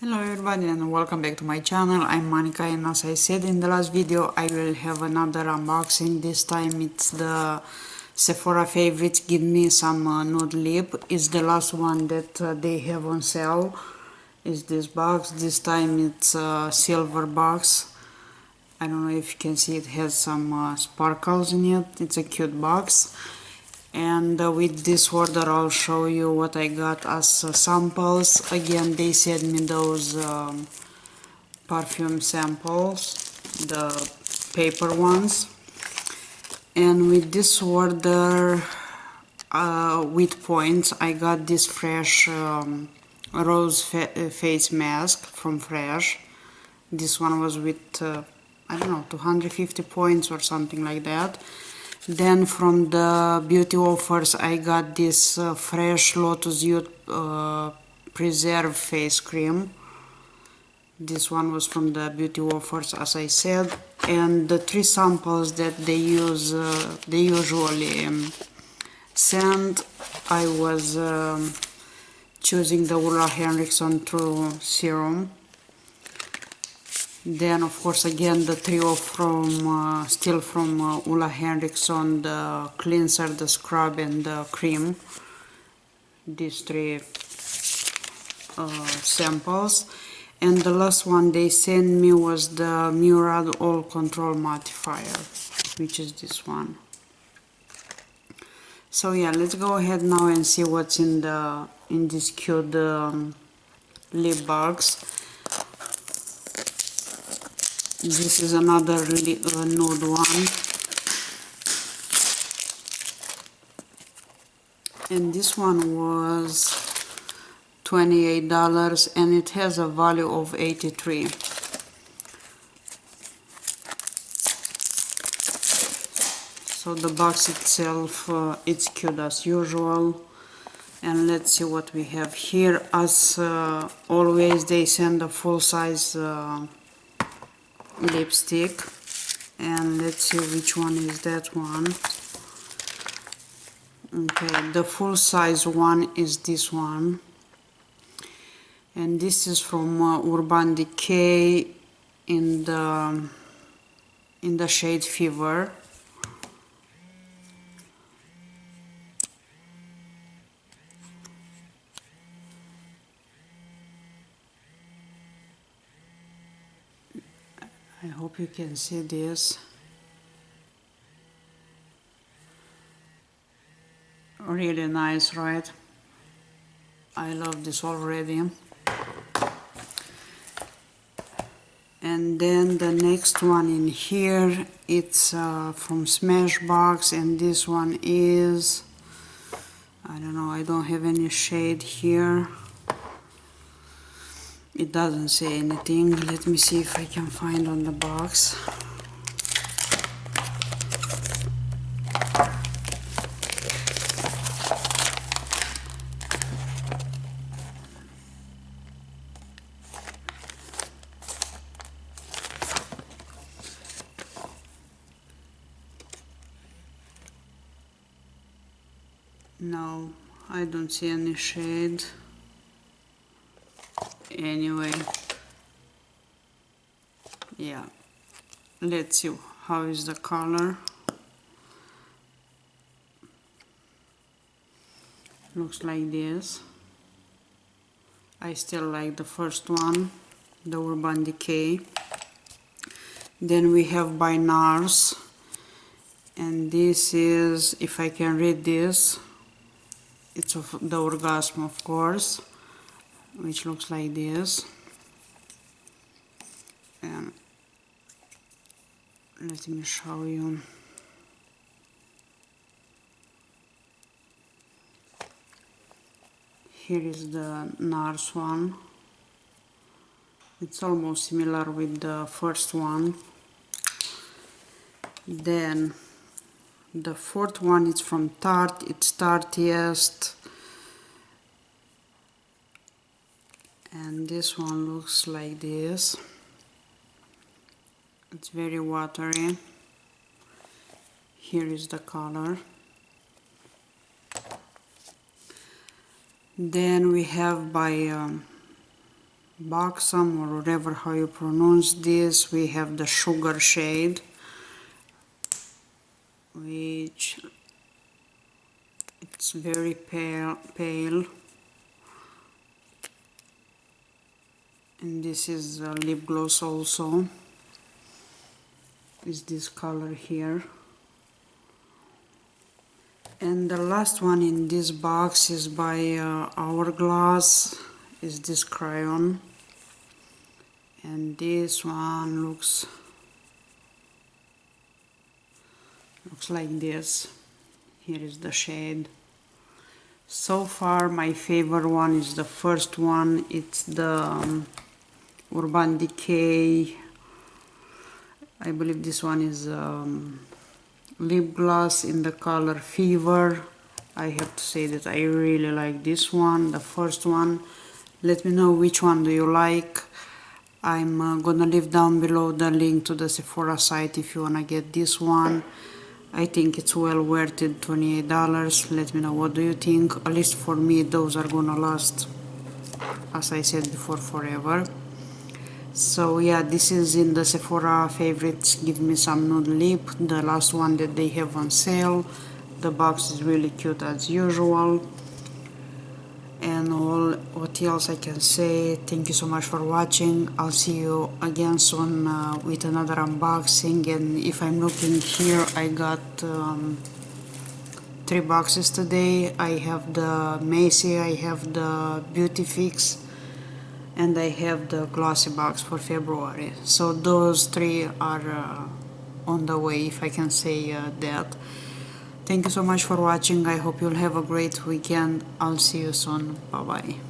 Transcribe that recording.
Hello everybody and welcome back to my channel. I'm Monica, and as I said in the last video, I will have another unboxing. This time it's the Sephora favorites. Give me some nude lip. It's the last one that they have on sale. Is this box. This time it's a silver box. I don't know if you can see, it has some sparkles in it. It's a cute box. And with this order I'll show you what I got as samples. Again, they sent me those perfume samples, the paper ones. And with this order, with points, I got this fresh rose face mask from Fresh. This one was with I don't know, 250 points or something like that. Then from the beauty offers I got this fresh Lotus Youth Preserve face cream. This one was from the beauty offers, as I said. And the three samples that they use, they usually send, I was choosing the Ulla Henriksen True Serum. Then of course again the trio from still from Ulla Henriksen, the cleanser, the scrub and the cream. These three samples. And the last one they sent me was the Murad All Control Mattifier, which is this one. So yeah, let's go ahead now and see what's in this cute lip box. This is another nude one, and this one was $28 and it has a value of 83. So the box itself, it's cute as usual. And let's see what we have here. As always, they send a full-size lipstick, and let's see which one is that one. Okay, the full size one is this one, and this is from Urban Decay in the shade Fever. I hope you can see this. Really nice, right? I love this already. And then the next one in here, it's from Smashbox, and this one is, I don't know, I don't have any shade here. It doesn't say anything. Let me see if I can find on the box. No, I don't see any shade. Anyway, yeah, let's see how is the color. Looks like this. I still like the first one, the Urban Decay. Then we have by NARS, and this is, if I can read this, it's of the Orgasm, of course, which looks like this. And let me show you. Here is the NARS one. It's almost similar with the first one. Then the fourth one is from Tarte. It's Tarteist. And this one looks like this. It's very watery. Here is the color. Then we have by Buxom, or whatever how you pronounce this. We have the sugar shade, which it's very pale. And this is a lip gloss also, is this color here. And the last one in this box is by Hourglass, is this crayon. And this one looks like this. Here is the shade. So far my favorite one is the first one. It's the Urban Decay. I believe this one is lip gloss in the color Fever. I have to say that I really like this one, the first one. Let me know which one do you like. I'm gonna leave down below the link to the Sephora site if you wanna get this one. I think it's well worth it, $28. Let me know what do you think. At least for me those are gonna last, as I said before, forever. So yeah, this is in the Sephora favorites, Give Me Some Nude Lip, the last one that they have on sale. The box is really cute as usual. And what else I can say, thank you so much for watching. I'll see you again soon with another unboxing. And if I'm looking here, I got 3 boxes today. I have the Macy, I have the Beauty Fix, and I have the glossy box for February. So those 3 are on the way, if I can say that. Thank you so much for watching. I hope you'll have a great weekend. I'll see you soon. Bye bye.